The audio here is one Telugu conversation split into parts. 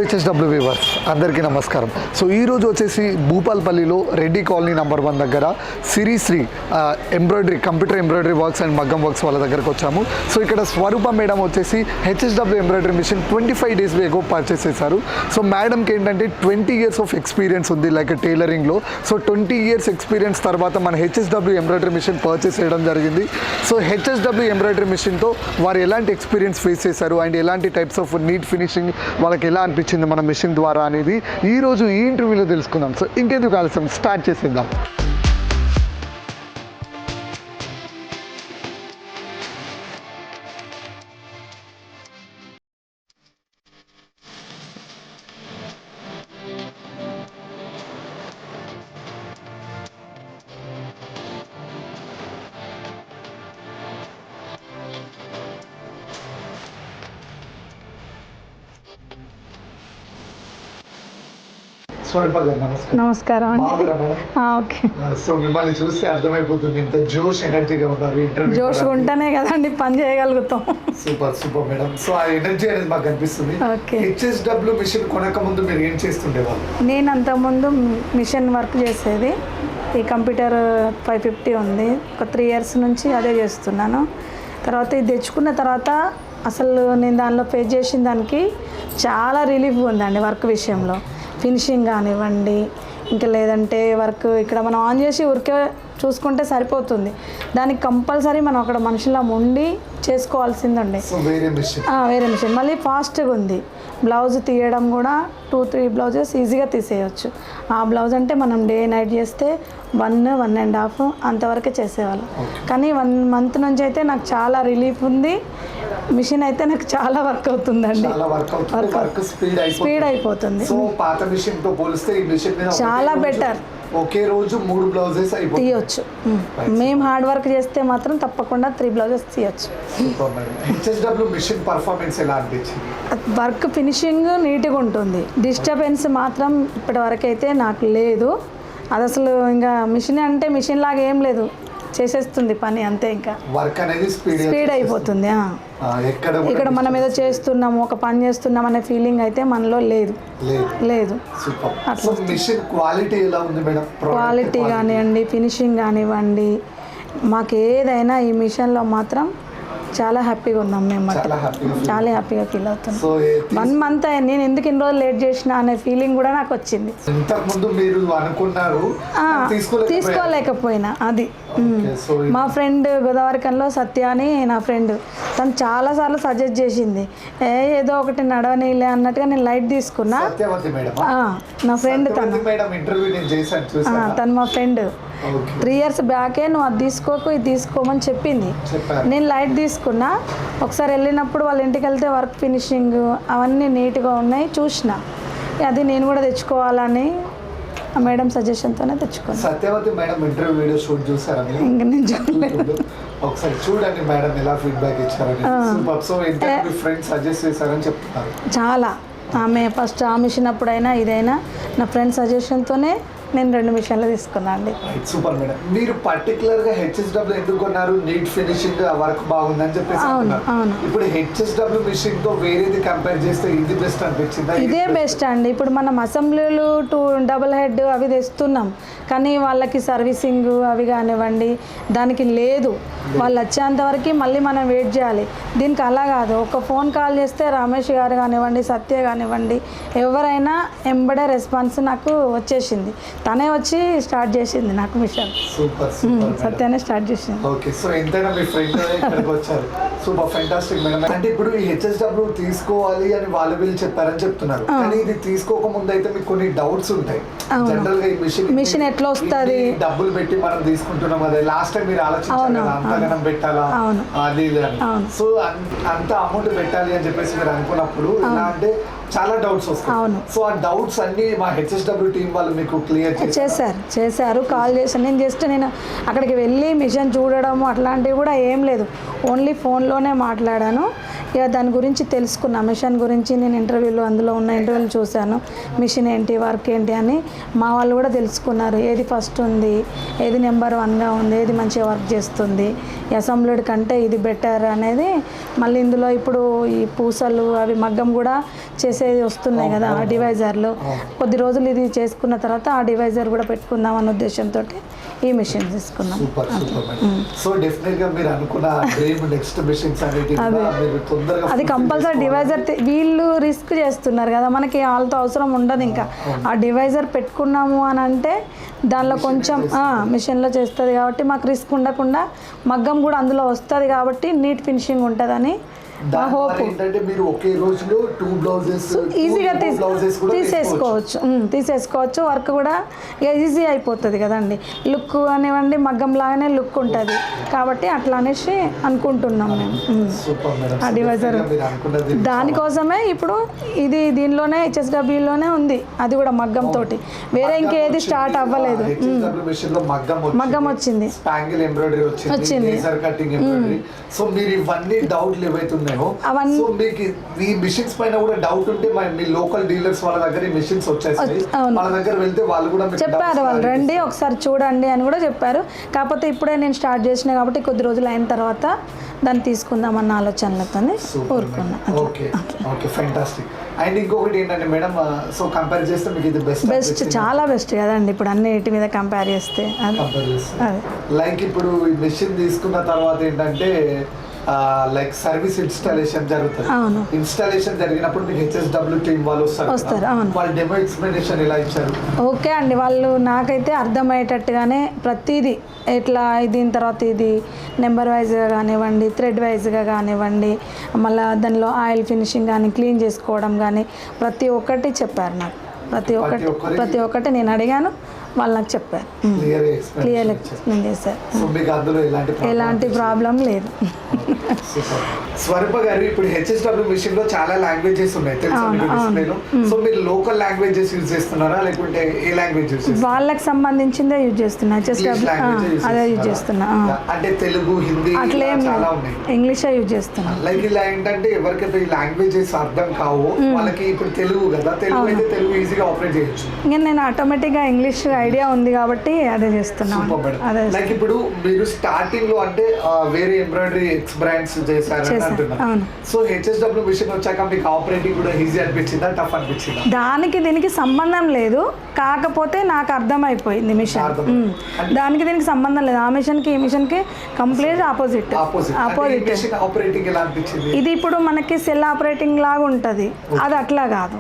హెచ్ఎస్డబ్ల్యూ వ్యూవర్స్ అందరికీ నమస్కారం. సో ఈరోజు వచ్చేసి భూపాల్పల్లిలో రెడ్డి కాలనీ నంబర్ 1 దగ్గర Sirisri embroidery computer embroidery works and మగ్గం వర్క్స్ వాళ్ళ దగ్గరకు వచ్చాము. సో ఇక్కడ స్వరూప మేడం వచ్చేసి HSW embroidery machine 25 days ago purchase చేశారు. సో మేడంకి ఏంటంటే 20 years ఆఫ్ ఎక్స్పీరియన్స్ ఉంది లైక్ టైలరింగ్లో. సో 20 years ఎక్స్పీరియన్స్ తర్వాత మన హెచ్ఎస్డబ్ల్యూ ఎంబ్రాయిడరీ మిషన్ పర్చేస్ చేయడం జరిగింది. సో హెచ్ఎస్డబ్ల్యూ ఎంబ్రాయిడరీ మిషన్తో వారు ఎలాంటి ఎక్స్పీరియన్స్ ఫేస్ చేశారు అండ్ ఎలాంటి టైప్స్ ఆఫ్ నీట్ ఫినిషింగ్ వాళ్ళకి ఎలా అనిపించింది మన మిషన్ ద్వారా అనేది ఈరోజు ఈ ఇంటర్వ్యూలో తెలుసుకుందాం. సో ఇంకెందుకు ఆలస్యం, స్టార్ట్ చేసేద్దాం. స్వరూప గారు నమస్కారం అండి. బాగున్నారా మేడం? ఓకే. సో మిమ్మల్ని చూస్తే అర్థమైపోతుంది ఇంత జోష్ ఎనర్జీగా ఉన్నారు ఇంటర్వ్యూ. జోష్ ఉంటేనే కదండి పని చేయగలుగుతాం. Super super madam. సో ఆ ఎనర్జీ అనేది మాకు కనిపిస్తుంది. ఓకే. హెచ్ఎస్డబ్ల్యూ మిషన్ కొనక ముందు మీరు ఏం చేస్తుండేవాళ్ళు? నేను అంతకుముందు మిషన్ వర్క్ చేసేది. ఈ కంప్యూటర్ 550 ఉంది. ఒక 3 years నుంచి అదే చేస్తున్నాను. తర్వాత ఇది తెచ్చుకున్న తర్వాత అసలు నేను దానిలో ఫేస్ చేసిన దానికి చాలా రిలీఫ్గా ఉందండి. వర్క్ విషయంలో ఫినిషింగ్ కానివ్వండి, ఇంకా లేదంటే వర్క్ ఇక్కడ మనం ఆన్ చేసి ఊరికే చూసుకుంటే సరిపోతుంది. దానికి కంపల్సరీ మనం అక్కడ మనుషులా ఉండి చేసుకోవాల్సిందండి. వేరే మిషన్ మళ్ళీ ఫాస్ట్గా ఉంది. బ్లౌజ్ తీయడం కూడా 2-3 బ్లౌజెస్ ఈజీగా తీసేయచ్చు. ఆ బ్లౌజ్ అంటే మనం డే నైట్ చేస్తే 1.5 అంతవరకే చేసేవాళ్ళం. కానీ 1 month నుంచి అయితే నాకు చాలా రిలీఫ్ ఉంది. మిషన్ అయితే నాకు చాలా వర్క్ అవుతుందండి. స్పీడ్ అయిపోతుంది. చాలా బెటర్. ఒకే రోజు 3 బ్లౌజెస్ తీయొచ్చు. మేము హార్డ్ వర్క్ చేస్తే మాత్రం తప్పకుండా 3 బ్లౌజెస్ తీయొచ్చు. వర్క్ ఫినిషింగ్ నీట్గా ఉంటుంది. డిస్టర్బెన్స్ మాత్రం ఇప్పటి వరకు అయితే నాకు లేదు. అది అసలు ఇంకా మిషన్ అంటే మిషన్ లాగా ఏం లేదు, చేసేస్తుంది పని అంతే. ఇంకా వర్క్ అనేది స్పీడ్ అయిపోతుంది. ఇక్కడ మనం ఏదో చేస్తున్నాము, ఒక పని చేస్తున్నాం అనే ఫీలింగ్ అయితే మనలో లేదు. క్వాలిటీ కానివ్వండి, ఫినిషింగ్ కానివ్వండి, మాకు ఏదైనా ఈ మిషన్లో మాత్రం చాలా హ్యాపీగా ఉన్నాం మేము. చాలా హ్యాపీగా ఫీల్ అవుతున్నాం. 1 month నేను ఎందుకు ఇన్ని రోజులు లేట్ చేసిన అనే ఫీలింగ్ కూడా నాకు వచ్చింది. తీసుకోలేకపోయినా అది మా ఫ్రెండ్ గోదావరికంలో సత్య అని నా ఫ్రెండ్, తను చాలాసార్లు సజెస్ట్ చేసింది. ఏదో ఒకటి నడవనీలే అన్నట్టుగా నేను లైట్ తీసుకున్నా. నా ఫ్రెండ్ తను మా ఫ్రెండ్ 3 years బ్యాకే నువ్వు అది తీసుకోకు ఇది తీసుకోమని చెప్పింది. నేను లైట్ తీసుకున్నా. ఒకసారి వెళ్ళినప్పుడు వాళ్ళ ఇంటికి వెళ్తే వర్క్ ఫినిషింగ్ అవన్నీ నీట్గా ఉన్నాయి చూసిన. అది నేను కూడా తెచ్చుకోవాలని మేడం సజెషన్తోనే తెచ్చుకున్నాను. Satyavati madam interview video shoot చూసారా? ఇంకా నేను చూడలేదు. ఒకసారి చూడండి మేడం ఎలా ఫీడ్బ్యాక్ ఇచ్చారని. సో ఇంటర్వ్యూ ఫ్రెండ్స్ సజెస్ట్ చేశారని చెప్తున్నారు. చాలా ఆమె ఫస్ట్ ఆ మిషన్ అప్పుడైనా ఇదైనా నా ఫ్రెండ్ సజెషన్తోనే నేను 2 మిషన్లు తీసుకున్నా అండి. Super madam. మీరు పర్టికులర్ గా హెచ్ఎస్డబ్ల్యూ ఎందుకు కొన్నారు? నీట్ ఫినిషింగ్ వర్క్ బాగుందని చెప్పేసి. ఇప్పుడు హెచ్ఎస్డబ్ల్యూ మిషన్ తో వేరేది కంపేర్ చేస్తే ఇది బెస్ట్ అనిపించిందా? ఇదే బెస్ట్ అండి. ఇప్పుడు మనం అసెంబ్లీలు 2 double head అవి తెస్తున్నాం, కానీ వాళ్ళకి సర్వీసింగ్ అవి కానివ్వండి దానికి లేదు. వాళ్ళు వచ్చేంత వరకు మళ్ళీ మనం వెయిట్ చేయాలి. దీనికి అలా కాదు, ఒక ఫోన్ కాల్ చేస్తే రమేష్ గారు కానివ్వండి, సత్య కానివ్వండి, ఎవరైనా ఎంబడే రెస్పాన్స్ నాకు వచ్చేసింది. తనే వచ్చి స్టార్ట్ చేసింది నాకు మిషన్. సత్యానే స్టార్ట్ చేసింది. ఓకే. సో ఎంతైనా మీ ఫ్రెండ్ ఇక్కడికి వచ్చారు. Super fantastic madam. అంటే ఇప్పుడు ఈ హెచ్ఎస్డబ్ల్యూ తీసుకోవాలి అని వీళ్ళు చెప్పారని చెప్తున్నారు, కానీ ఇది తీసుకోక ముందు అయితే మీకు కొన్ని డౌట్స్ ఉంటాయి. జనరల్ గా ఈ మిషన్ ఎట్లా వస్తుంది, డబ్బులు పెట్టి మనం తీసుకుంటున్నాం కదా, లాస్ట్ టైం మీరు ఆలోచించారు కదా అంతగానం పెట్టాలా అది. సో అంత అమౌంట్ పెట్టాలి అని చెప్పేసి మీరు అనుకున్నప్పుడు ఎలా అంటే చాలా డౌట్స్ వస్తాయి. సో ఆ డౌట్స్ అన్ని మా హెచ్ఎస్డబ్ల్యూ టీం వాళ్ళు మీకు క్లియర్ చేశారు. కాల్ చేశాను. నేను అక్కడికి వెళ్ళి మిషన్ చూడడము అట్లాంటివి కూడా ఏం లేదు. ఓన్లీ ఫోన్లోనే మాట్లాడాను. ఇక దాని గురించి తెలుసుకున్నా. మిషన్ గురించి నేను అందులో ఉన్న ఇంటర్వ్యూలు చూశాను. మిషన్ ఏంటి, వర్క్ ఏంటి అని మా వాళ్ళు కూడా తెలుసుకున్నారు. ఏది ఫస్ట్ ఉంది, ఏది నెంబర్ 1గా ఉంది, ఏది మంచిగా వర్క్ చేస్తుంది, అసెంబ్లీడ్ కంటే ఇది బెటర్ అనేది. మళ్ళీ ఇందులో ఇప్పుడు ఈ పూసలు అవి మగ్గం కూడా చేసే చేసేది వస్తున్నాయి కదా ఆ డివైజర్లు, కొద్ది రోజులు ఇది చేసుకున్న తర్వాత ఆ డివైజర్ కూడా పెట్టుకుందాం అన్న ఉద్దేశంతో ఈ మిషన్ తీసుకున్నాం. Super super madam. So definite గా మీరు అనుకున్న డ్రీమ్ నెక్స్ట్ మిషన్స్ అనేది కూడా మీరు తొందరగా అది కంపల్సరీ డివైజర్ వీళ్ళు రిస్క్ చేస్తున్నారు కదా, మనకి వాళ్ళతో అవసరం ఉండదు. ఇంకా ఆ డివైజర్ పెట్టుకున్నాము అని అంటే దానిలో కొంచెం మిషన్లో చేస్తుంది కాబట్టి మాకు రిస్క్ ఉండకుండా మగ్గం కూడా అందులో వస్తుంది కాబట్టి నీట్ ఫినిషింగ్ ఉంటుందని హోప్. ఏంటంటే మీరు ఒకే రోజులో 2 బ్లౌజెస్ ఈజీగా తీసేసుకోవచ్చు. వర్క్ కూడా ఈజీ అయిపోతుంది కదండి. లుక్ అనివ్వండి మగ్గం లాగానే లుక్ ఉంటుంది కాబట్టి అట్లా అనేసి అనుకుంటున్నాం మేము. ఆ డివైజర్ దానికోసమే ఇప్పుడు ఇది దీనిలోనే HSWలోనే ఉంది, అది కూడా మగ్గం తోటి, వేరే ఇంకేది స్టార్ట్ అవ్వలేదు. మగ్గం వచ్చింది, వచ్చింది. సో మీరు ఇవన్నీ డౌట్లు ఏవైతే ఉన్నాయో సో మీకు ఈ మిషన్స్ పైన కూడా డౌట్ ఉంటే మీ లోకల్ డీలర్స్ వాళ్ళ దగ్గర ఈ మిషన్స్ వచ్చేస్తాయి, వాళ్ళ దగ్గర వెళ్తే వాళ్ళు కూడా చెప్పారు, వాళ్ళు రండి ఒకసారి చూడండి అని కూడా చెప్పారు. కాకపోతే ఇప్పుడే నేను స్టార్ట్ చేసిన కాబట్టి కొద్ది రోజులు అయిన తర్వాత దాన్ని తీసుకుందామన్న ఆలోచనలతో ఊరుకున్నా. Okay okay fantastic. అండ్ ఇంకొకటి ఏంటంటే మేడం, సో కంపేర్ చేస్తే మీకు ఇది బెస్ట్ చాలా బెస్ట్ కదండి ఇప్పుడు అన్నిటి మీద కంపేర్ చేస్తే. లైక్ ఇప్పుడు ఈ మిషన్ తీసుకున్న తర్వాత ఏంటంటే లైక్ సర్వీస్ ఇన్స్టాలేషన్ జరుగుతుంది. ఇన్స్టాలేషన్ జరిగినప్పుడు మీకు HSW టీమ్ వాళ్ళు వస్తారు, వాళ్ళు డెమో ఎక్స్ప్లెనేషన్ ఎలా ఇచ్చారు? ఓకే అండి, వాళ్ళు నాకైతే అర్థమయ్యేటట్టుగానే ప్రతిదీ ఇట్లా దీని తర్వాత ఇది నెంబర్ వైజ్గా కానివ్వండి, థ్రెడ్ వైజ్గా కానివ్వండి, మళ్ళీ దానిలో ఆయిల్ ఫినిషింగ్ కానీ క్లీన్ చేసుకోవడం కానీ ప్రతి ఒక్కటి చెప్పారు నాకు. ప్రతి ఒక్కటి నేను అడిగాను, వాళ్ళు నాకు చెప్పారు, క్లియర్ ఎక్స్ప్లెయిన్ చేశారు. ఎలాంటి ప్రాబ్లం లేదు. స్వరూప గారు, ఇప్పుడు HSW మిషన్ లో చాలా లాంగ్వేజెస్ ఉన్నాయి తెలుసా డిస్ప్లేలో? సో మీరు లోకల్ లాంగ్వేజెస్ యూజ్ చేస్తున్నారా లేకుంటే ఏ లాంగ్వేజ్ యూజ్ చేస్తున్నారు? వాళ్ళకి సంబంధించిందే యూజ్ చేస్తున్నా, అదే యూజ్ చేస్తున్నా. అంటే తెలుగు, హిందీ చాలా ఉన్నాయి, ఇంగ్లీషే యూజ్ చేస్తున్నా. లైక్ ఇలా ఏంటంటే ఎవరికైతే ఈ లాంగ్వేజెస్ అర్థం కావో వాళ్ళకి ఇప్పుడు తెలుగు కదా, తెలుగు అయితే తెలుగు ఈజీగా ఆపరేట్ చేయొచ్చు. ఇంకా నేను ఆటోమేటిక్గా ఇంగ్లీష్ ఐడియా ఉంది కాబట్టి అదే చేస్తున్నాను. లైక్ ఇప్పుడు మీరు స్టార్టింగ్ లో అంటే వేరే ఎంబ్రాయిడరీ ఎక్స్ బ్రాండ్స్ చేశారని అంటున్నారు. సో HSW మిషన్ వచ్చాక మీకు ఆపరేటింగ్ కూడా ఈజీ అనిపించిందా, టఫ్ అనిపించిందా? దానికి దీనికి సంబంధం లేదు, కాకపోతే నాకు అర్థమైపోయింది మిషన్. దానికి దీనికి సంబంధం లేదు, ఆ మిషన్కి ఈ మిషన్కి కంప్లీట్ ఆపోజిట్. ఆపరేటింగ్ ఎలా అనిపించింది? ఇది ఇప్పుడు మనకి సెల్ ఆపరేటింగ్ లాగా ఉంటుంది, అది అట్లా కాదు,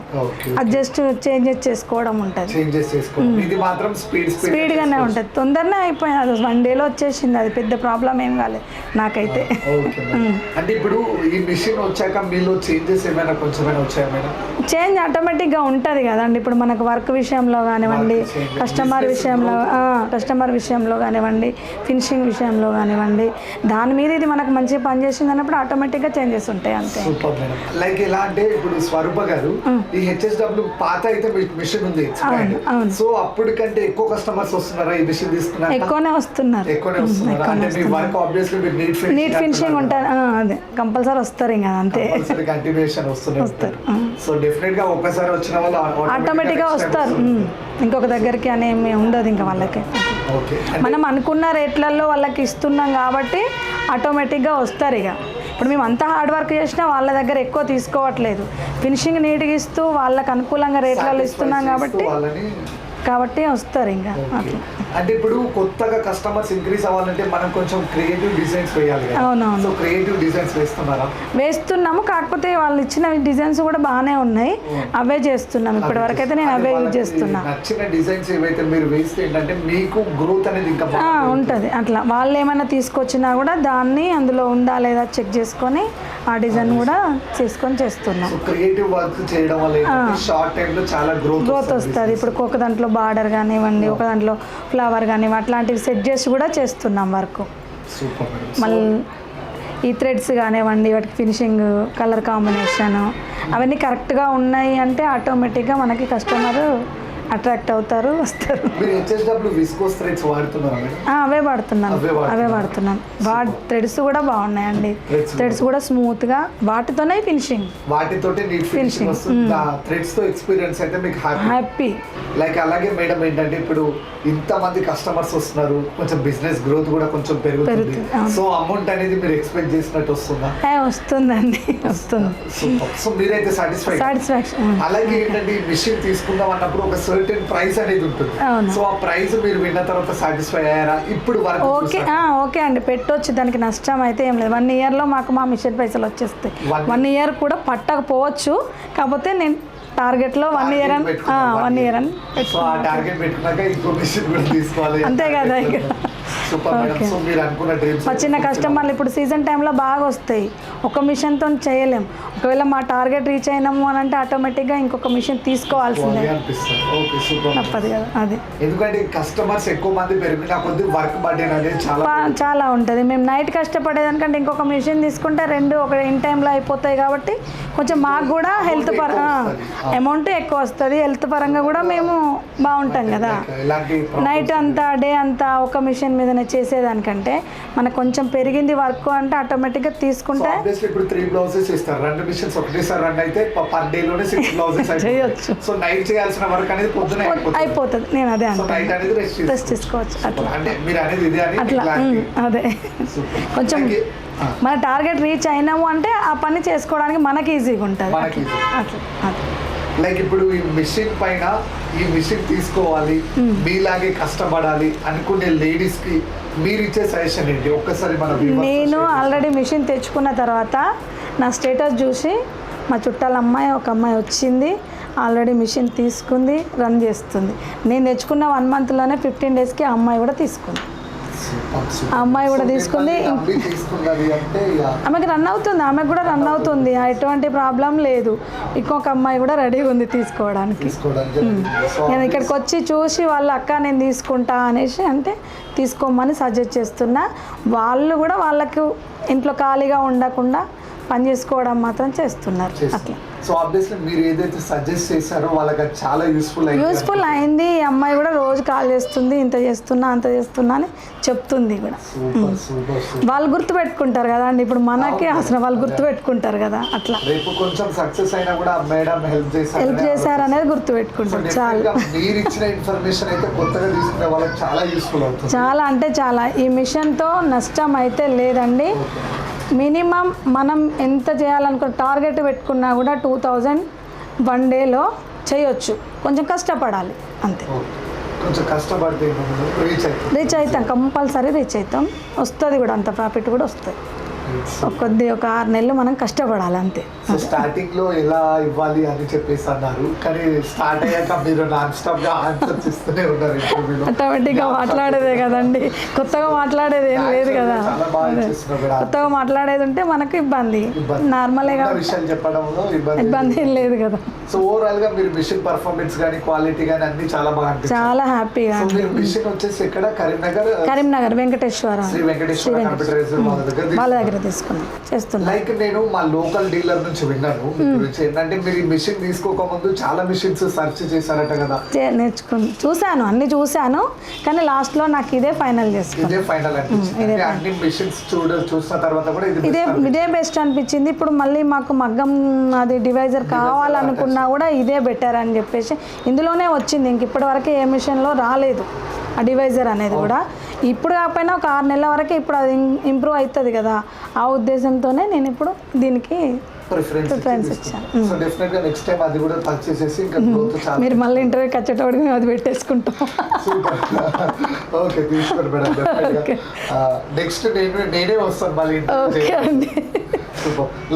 అది జస్ట్ చేంజెస్ చేసుకోవడం ఉంటుంది. ఇది మాత్రం స్పీడ్ గానే ఉంటుంది, తొందరనే అయిపోయింది, అది 1 డేలో వచ్చేసింది, అది పెద్ద ప్రాబ్లం ఏం కాలేదు నాకైతే. అంటే ఇప్పుడు ఈ మిషన్ వచ్చాక మీలో చేంజెస్ ఏమైనా కొంచెమైనా వచ్చాయా మేడం? చేంజ్ ఆటోమేటిక్గా ఉంటుంది కదండి. ఇప్పుడు మనకు వర్క్ విషయంలో కానివ్వండి, కస్టమర్ విషయంలో కానివ్వండి, ఫినిషింగ్ విషయంలో కానివ్వండి, దాని మీద ఇది మనకు మంచిగా పనిచేసింది అన్నప్పుడు ఆటోమేటిక్గా చేంజెస్ ఉంటాయి అంతే. లైక్ ఎలా అంటే ఇప్పుడు స్వరూప గారు ఈ HSW పాత అయితే మిషన్ ఉంది, సో అప్పటికంటే ఎక్కువ కస్టమర్స్ వస్తున్నారా ఈ మిషన్ తీసుకున్నారు? ఎక్కువనే వస్తున్నారు. నీట్ ఫినిషింగ్ ఉంటుంది, అదే కంపల్సరీ వస్తారు ఇంకా అంతే, కంటిన్యూషన్ వస్తారు. సో డెఫినెట్ గా ఒక్కసారి వచ్చిన వాళ్ళు ఆటోమేటిక్గా వస్తారు, ఇంకొక దగ్గరికి అనేమి ఉండదు ఇంకా వాళ్ళకి. మనం అనుకున్న రేట్లలో వాళ్ళకి ఇస్తున్నాం కాబట్టి ఆటోమేటిక్గా వస్తారు. ఇక ఇప్పుడు మేము అంతా హార్డ్ వర్క్ చేసినా వాళ్ళ దగ్గర ఎక్కువ తీసుకోవట్లేదు, ఫినిషింగ్ నీట్గా ఇస్తూ వాళ్ళకి అనుకూలంగా రేట్లలో ఇస్తున్నాం కాబట్టి వస్తారు ఇంకా. అంటే ఇప్పుడు కొత్తగా కస్టమర్స్ ఇంక్రీజ్ అవ్వాలంటే మనం కొంచెం క్రియేటివ్ డిజైన్స్ వేయాలి. అవునవును, సో క్రియేటివ్ డిజైన్స్ వేస్తున్నాము, కాకపోతే వాళ్ళు ఇచ్చిన డిజైన్స్ కూడా బాగానే ఉన్నాయి, అవే చేస్తున్నాం ఇప్పటి వరకు అయితే. నేను అవే యూజ్ చేస్తున్నా. నచ్చిన డిజైన్స్ ఏవైతే మీరు వేస్తే ఏంటంటే మీకు గ్రోత్ అనేది ఇంకా ఉంటుంది. అట్లా వాళ్ళు ఏమైనా తీసుకొచ్చినా కూడా దాన్ని అందులో ఉందా లేదా చెక్ చేసుకొని ఆ డిజైన్ కూడా చేసుకొని చేస్తున్నాం. క్రియేటివ్ వర్క్ చేయడం వల్ల షార్ట్ టైం లో చాలా గ్రోత్ వస్తుంది. ఇప్పుడు ఒక దాంట్లో బార్డర్ కానివ్వండి, ఒక దాంట్లో ఫ్లవర్ కానివ్వండి, అట్లాంటివి సెట్ చేసి కూడా చేస్తున్నాం వర్క్. మళ్ళీ ఈ థ్రెడ్స్ కానివ్వండి, వాటికి ఫినిషింగ్, కలర్ కాంబినేషన్ అవన్నీ కరెక్ట్గా ఉన్నాయి అంటే ఆటోమేటిక్గా మనకి కస్టమర్ అట్రాక్ట్ అవుతారు, వస్తారు. మీరు వచ్చేటప్పుడు విస్కోస్ థ్రెడ్స్ వాడుతున్నారా మేడం? అవే వాడుతున్నాను, అవే వాడుతున్నాను. థ్రెడ్స్ కూడా బాగున్నాయండి, థ్రెడ్స్ కూడా స్మూత్గా, వాటితోనే ఫినిషింగ్, వాటితోటి నీట్ ఫినిషింగ్ వస్తుంది. థ్రెడ్స్ తో ఎక్స్పీరియన్స్ అయితే మీకు హ్యాపీ. లైక్ అలాగే మేడం ఏంటంటే ఇప్పుడు ఇంతమంది కస్టమర్స్ వస్తున్నారు, కొంచెం బిజినెస్ గ్రోత్ కూడా కొంచెం పెరుగుతుంది. సో అమౌంట్ అనేది మీరు ఎక్స్పెక్ట్ చేసినట్టు వస్తుందా? వస్తుందండి, వస్తుంది. సో మీరైతే సాటిస్ఫాక్షన్. అలాగే ఏంటంటే ఈ మిషన్ తీసుకుందాం అన్నప్పుడు ఒక సర్టెన్ ప్రైస్ అనేది ఉంటుంది. సో ఆ ప్రైస్ మీరు విన్న తర్వాత సాటిస్ఫై అయ్యారా? ఇప్పుడు వరకు ఓకే అండి, పెట్టొచ్చు, దానికి నష్టం అయితే ఏం లేదు. 1 yearలో మాకు మా మిషన్ పైసలు వచ్చేస్తాయి. 1 year కూడా పట్టకపోవచ్చు, కాకపోతే నేను టార్గెట్లో 1 year అని 1 year అని టార్గెట్ పెట్టుకున్నాక ఇంకో మిషన్ కూడా తీసుకోవాలి, అంతే కదా. ఇక సూపర్ మేడం. సో మీరు అనుకున్న డ్రీమ్స్ మా చిన్న కస్టమర్లు ఇప్పుడు సీజన్ టైంలో బాగా వస్తాయి. ఒక మిషన్తో చేయలేం. ఒకవేళ మా టార్గెట్ రీచ్ అయినాము అని అంటే ఆటోమేటిక్గా ఇంకొక మిషన్ తీసుకోవాల్సిందే అనిపిస్తుంది. Okay, super. తప్పదు కదా అది. ఎందుకంటే కస్టమర్స్ ఎక్కువ మంది పెరిగిన కొద్ది వర్క్ బర్డెన్ అనేది చాలా ఉంటుంది. మేము నైట్ కష్టపడేదానికంటే ఇంకొక మిషన్ తీసుకుంటే 2 ఒక ఇన్ టైంలో అయిపోతాయి కాబట్టి కొంచెం మాకు కూడా హెల్త్ అమౌంట్ ఎక్కువ వస్తుంది. హెల్త్ పరంగా కూడా మేము బాగుంటాం కదా. నైట్ అంతా డే అంతా ఒక మిషన్ మీదనే చేసేదానికంటే మనకు కొంచెం పెరిగింది వర్క్ అంటే ఆటోమేటిక్గా తీసుకుంటే ఇప్పుడు 3 బ్లౌజెస్ ఇస్తారు, 2 మిషన్స్ ఒకటేసారి రన్ అయితే పర్ డే లోనే 6 బ్లౌజెస్ చేయొచ్చు. సో నైట్ చేయాల్సిన వర్క్ అనేది పొద్దున అయిపోతుంది. నేను అదే నైట్ అనేది రెస్ట్ తీసుకోవచ్చు. అట్లా అంటే మీరు అనేది ఇదే అని అట్లా అదే కొంచెం మన టార్గెట్ రీచ్ అయినాము అంటే ఆ పని చేసుకోవడానికి మనకి ఈజీగా ఉంటుంది. అట్లా లైక్ ఇప్పుడు ఈ మిషన్ పైన ఈ మిషన్ తీసుకోవాలి, మీలాగే కష్టపడాలి అనుకునే లేడీస్ కి మీరు ఇచ్చే సజెషన్ ఏంటి? ఒక్కసారి నేను ఆల్రెడీ మిషన్ తెచ్చుకున్న తర్వాత నా స్టేటస్ చూసి మా చుట్టాల అమ్మాయి ఒక అమ్మాయి వచ్చింది, ఆల్రెడీ మిషన్ తీసుకుంది, రన్ చేస్తుంది. నేను తెచ్చుకున్న 1 monthలోనే 15 daysకి ఆ అమ్మాయి కూడా తీసుకుంది. ఆ అమ్మాయి కూడా తీసుకుంది, ఆమెకి రన్ అవుతుంది, ఆమెకు కూడా రన్ అవుతుంది, ఎటువంటి ప్రాబ్లం లేదు. ఇంకొక అమ్మాయి కూడా రెడీగా ఉంది తీసుకోవడానికి. నేను ఇక్కడికి వచ్చి చూసి వాళ్ళ అక్క నేను తీసుకుంటా అనేసి అంటే తీసుకోమని సజెస్ట్ చేస్తున్నా. వాళ్ళు కూడా వాళ్ళకు ఇంట్లో ఖాళీగా ఉండకుండా పని చేసుకోవడం మాత్రం చేస్తున్నారు. అట్లా సో ఆబ్వియస్లీ మీరు ఏదైతే సజెస్ట్ చేశారో వాళ్ళకి చాలా యూస్ఫుల్ అయింది. ఈ అమ్మాయి కూడా రోజు కాల్ చేస్తుంది, ఇంత చేస్తున్నా అంత చేస్తున్నా అని చెప్తుంది కూడా. వాళ్ళు గుర్తు పెట్టుకుంటారు కదా అండి, ఇప్పుడు మనకి అసలు వాళ్ళు గుర్తు పెట్టుకుంటారు కదా. అట్లా రేపు కొంచెం సక్సెస్ అయినా కూడా మేడం హెల్ప్ చేశారు అనేది గుర్తు పెట్టుకుంటారు. చాలా మీరు ఇచ్చిన ఇన్ఫర్మేషన్ అయితే కొత్తగా తీసుకునే వాళ్ళకి చాలా యూస్ఫుల్ అవుతుంది. చాలా అంటే చాలా. ఈ మిషన్తో నష్టం అయితే లేదండి. మినిమం మనం ఎంత చేయాలనుకున్న టార్గెట్ పెట్టుకున్నా కూడా 2000 1 dayలో చేయొచ్చు. కొంచెం కష్టపడాలి అంతే. కొంచెం కష్టపడితే రీచ్ అవుతాం, కంపల్సరీ రీచ్ అవుతాం. వస్తుంది కూడా, అంత ప్రాఫిట్ కూడా వస్తుంది. ఒక 6 నెలలు మనం కష్టపడాలి అంతే. స్టార్టింగ్ లో ఎలా ఇవ్వాలి అని చెప్పేసి అన్నారు, కానీ స్టార్ట్ అయ్యాక మీరు నాన్ స్టాప్ గా ఆన్సర్ చేస్తూనే ఉన్నారు. ఆటోమేటిక్ గా మాట్లాడేదే కదండి, కొత్తగా మాట్లాడేది ఏం లేదు కదా. కొత్తగా మాట్లాడేది ఉంటే మనకు ఇబ్బంది, నార్మలే విషయాలు చెప్పడంలో ఇబ్బంది ఏం లేదు కదా. సో ఓవరాల్ గా మీరు మిషన్ పర్ఫార్మెన్స్ కానీ క్వాలిటీ కానీ అన్ని చాలా బాగా అనిపిస్తుంది, చాలా హ్యాపీగా. మీరు మిషన్ వచ్చేసి ఎక్కడ? కరీంనగర్ వెంకటేశ్వర శ్రీ వెంకటేశ్వర కంప్యూటరైజర్ వాళ్ళ దగ్గర చేస్తున్నా. లైక్ నేను మా లోకల్ డీలర్ నుంచి విన్నాను మీ గురించి ఏంటంటే మీరు ఈ మిషన్ తీసుకోకముందు చాలా మిషన్స్ సర్చ్ చేశారట కదా. చూసాను, అన్ని చూసాను, కానీ లాస్ట్ లో నాకు ఇదే ఫైనల్ చేసుకున్నాను. ఇదే ఫైనల్ అనిపించింది. అన్ని మిషన్స్ చూసిన తర్వాత కూడా ఇదే బెస్ట్ అనిపించింది. ఇప్పుడు మళ్ళీ మాకు మగ్గం అది డివైజర్ కావాలనుకున్నా కూడా ఇదే బెటర్ అని చెప్పేసి ఇందులోనే వచ్చింది. ఇంక ఇప్పటి వరకు ఏ మిషన్లో రాలేదు ఆ డివైజర్ అనేది కూడా. ఇప్పుడు కాకపోయినా ఒక 6 నెలల వరకు ఇప్పుడు అది ఇంప్రూవ్ అవుతుంది కదా, ఆ ఉద్దేశంతోనే నేను ఇప్పుడు దీనికి ప్రిఫరెన్స్ ఇచ్చాను. మీరు మళ్ళీ ఇంటర్వ్యూకి వచ్చేటప్పుడు మేము అది పెట్టేసుకుంటాం. నెక్స్ట్ నేనే వస్తాను మళ్ళీ. ఓకే అండి.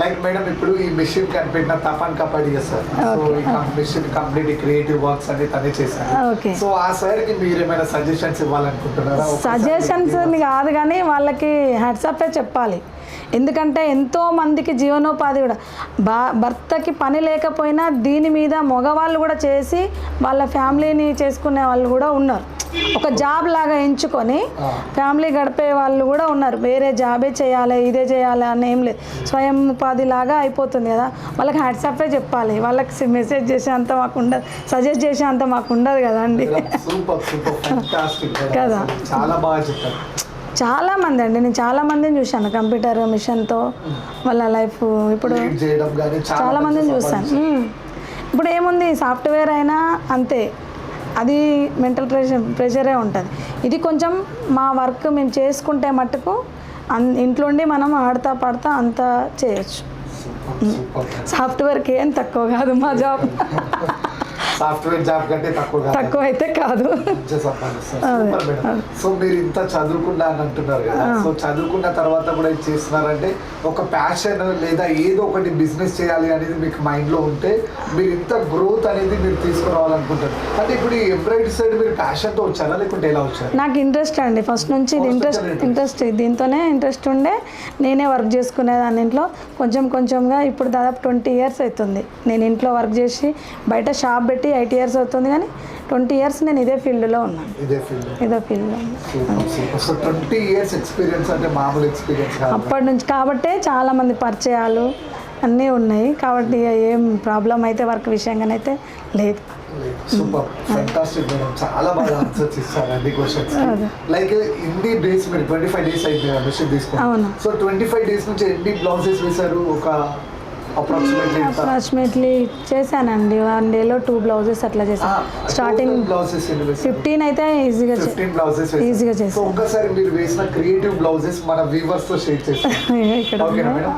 లైక్ మేడం ఇప్పుడు ఈ మిషన్ కనిపెట్టిన తపన్ కపాడి చేస్తారు. సో ఈ మిషన్ కంప్లీట్ క్రియేటివ్ వర్క్స్ అన్ని తనే చేశారు. సో ఆ సైడ్ కి మీరు ఏమైనా సజెషన్స్ ఇవ్వాలనుకుంటున్నారా? సజెషన్స్ కాదు కానీ వాళ్ళకి హ్యాట్స్ ఆఫ్ చెప్పాలి. ఎందుకంటే ఎంతో మందికి జీవనోపాధి కూడా భర్తకి పని లేకపోయినా దీని మీద మగవాళ్ళు కూడా చేసి వాళ్ళ ఫ్యామిలీని చేసుకునే వాళ్ళు కూడా ఉన్నారు. ఒక జాబ్ లాగా ఎంచుకొని ఫ్యామిలీ గడిపే వాళ్ళు కూడా ఉన్నారు. వేరే జాబే చేయాలి ఇదే చేయాలి అని ఏం లేదు, స్వయం ఉపాధి లాగా అయిపోతుంది కదా. వాళ్ళకి హ్యాట్సాపే చెప్పాలి, వాళ్ళకి మెసేజ్ చేసే అంత మాకు ఉండదు, సజెస్ట్ చేసే అంత మాకు ఉండదు కదండి. కదా, చాలా బాగా చెప్పారు. చాలామంది అండి, నేను చాలామందిని చూశాను కంప్యూటర్ మిషన్తో వాళ్ళ లైఫ్ ఇప్పుడు చాలామందిని చూశాను. ఇప్పుడు ఏముంది, సాఫ్ట్వేర్ అయినా అంతే, అది మెంటల్ ప్రెషరే ఉంటుంది. ఇది కొంచెం మా వర్క్ మేము చేసుకుంటే మట్టుకు ఇంట్లో ఉండి మనం ఆడతా పాడతా అంతా చేయొచ్చు. సాఫ్ట్వేర్కి ఏం తక్కువ కాదు మా జాబ్. సాఫ్ట్వేర్ జాబ్ కంటే తక్కువ అయితే కాదు. సో మీరు ఇంత చదువుకున్నా అని అంటున్నారు కదా, సో చదువుకున్న తర్వాత కూడా ఇది చేస్తున్నారంటే ఒక ప్యాషన్ లేదా ఏదో ఒకటి బిజినెస్ చేయాలి అనేది మీకు మైండ్లో ఉంటే మీరు ఇంత గ్రోత్ అనేది మీరు తీసుకురావాలనుకుంటారు. అంటే ఇప్పుడు ఈ ఎంబ్రాయిడరీ సైడ్ మీరు ప్యాషన్తో వచ్చారా లేకుంటే ఎలా వచ్చారు? నాకు ఇంట్రెస్ట్ అండి, ఫస్ట్ నుంచి ఇది ఇంట్రెస్ట్ దీంతోనే ఇంట్రెస్ట్ ఉండే నేనే వర్క్ చేసుకునేదాన్ని ఇంట్లో కొంచెంగా. ఇప్పుడు దాదాపు 20 years అవుతుంది నేను ఇంట్లో వర్క్ చేసి, బయట షాప్ పెట్టి 8 years అవుతుంది, కానీ 20 years నేను ఇదే ఫీల్డ్లో ఉన్నాను. ఇదే ఫీల్డ్లో సో 20 years ఎక్స్పీరియన్స్ అంటే మామూలు ఎక్స్పీరియన్స్ కాదు. అప్పటి నుంచి కాబట్టే చాలామంది పరిచయాలు అన్నీ ఉన్నాయి, కాబట్టి ఏం ప్రాబ్లం అయితే వర్క్ విషయంగానైతే లేదు. సూపర్, ఫ్యాంటాస్టిక్ మేడం, చాలా బాగా ఆన్సర్స్ ఇస్తారండి క్వశ్చన్స్. లైక్ ఇన్ని డేస్ మీరు 25 days అయితే మెషిన్ తీసుకున్నారు. సో 25 days నుంచి ఎన్ని బ్లౌజెస్ వేశారు? ఒక అప్రాక్సిమేట్లీ చేశానండి, 1 dayలో 2 blouses అట్లా చేశాను. స్టార్టింగ్ 15 అయితే ఈజీగా చేశాను. ఒకసారి మీరు వేసిన క్రియేటివ్ బ్లౌజెస్ మన వ్యూవర్స్ తో షేర్ చేస్తారు.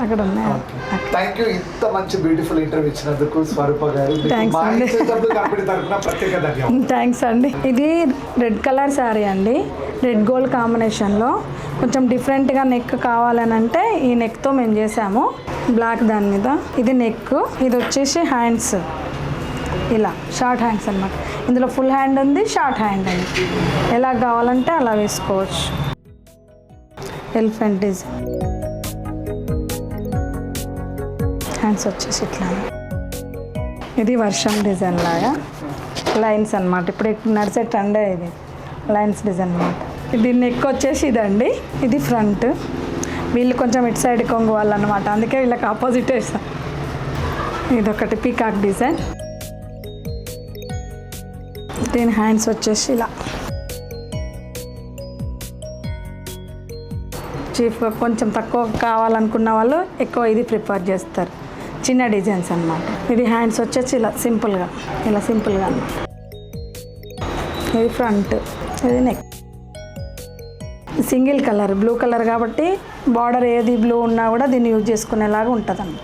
అక్కడ ఉన్నాయి. థ్యాంక్ యూ, ఇంత మంచి బ్యూటిఫుల్ ఇంటర్వ్యూ ఇచ్చినందుకు స్వరూప గారు. థ్యాంక్స్ అండి. ఇది రెడ్ కలర్ శారీ అండి, రెడ్ గోల్డ్ కాంబినేషన్లో కొంచెం డిఫరెంట్గా నెక్ కావాలని అంటే ఈ నెక్తో మేము చేసాము, బ్లాక్ దాని మీద. ఇది నెక్, ఇది వచ్చేసి హ్యాండ్స్, ఇలా షార్ట్ హ్యాండ్స్ అన్నమాట. ఇందులో ఫుల్ హ్యాండ్ ఉంది, షార్ట్ హ్యాండ్ ఉంది, ఎలా కావాలంటే అలా వేసుకోవచ్చు. ఎలిఫెంట్ డిజైన్, హ్యాండ్స్ వచ్చేసి ఇట్లా. ఇది వర్షం డిజైన్ లాగా లైన్స్ అన్నమాట, ఇప్పుడు నడిచే ట్రెండే ఇది లైన్స్ డిజైన్ అన్నమాట. ఇది నెక్ వచ్చేసి ఇదండి, ఇది ఫ్రంట్. వీళ్ళు కొంచెం ఇటు సైడ్ కొంగు వాళ్ళు అనమాట, అందుకే వీళ్ళకి ఆపోజిట్ వేస్తాం. ఇది ఒకటి పీకాక్ డిజైన్. దీని హ్యాండ్స్ వచ్చేసి ఇలా చీఫ్గా కొంచెం తక్కువ కావాలనుకున్న వాళ్ళు ఎక్కువ ఇది ప్రిఫర్ చేస్తారు, చిన్న డిజైన్స్ అన్నమాట. ఇది హ్యాండ్స్ వచ్చేసి ఇలా సింపుల్గా అన్నమాట. ఇది ఫ్రంట్, ఇది neck. Single colour blue colour కాబట్టి బార్డర్ ఏది బ్లూ ఉన్నా కూడా దీన్ని యూజ్ చేసుకునేలాగా ఉంటుందండి.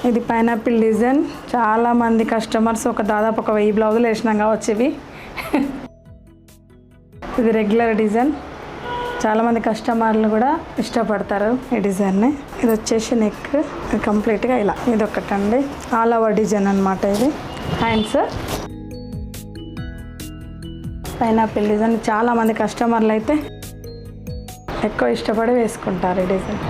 ఇది పైనాపిల్ డిజైన్. చాలామంది కస్టమర్స్ దాదాపు ఒక 1000 బ్లౌజులు వేసినాం కావచ్చు ఇవి. ఇది రెగ్యులర్ డిజైన్, చాలామంది కస్టమర్లు కూడా ఇష్టపడతారు ఈ డిజైన్ని. ఇది వచ్చేసి నెక్, ఇది కంప్లీట్గా ఇలా. ఇది ఒకటండి ఆల్ ఓవర్ డిజైన్ అనమాట. ఇది హ్యాండ్స్ పైనాపిల్ డిజైన్. చాలామంది కస్టమర్లు అయితే ఎక్కువ ఇష్టపడి వేసుకుంటారు ఈ డిజైన్.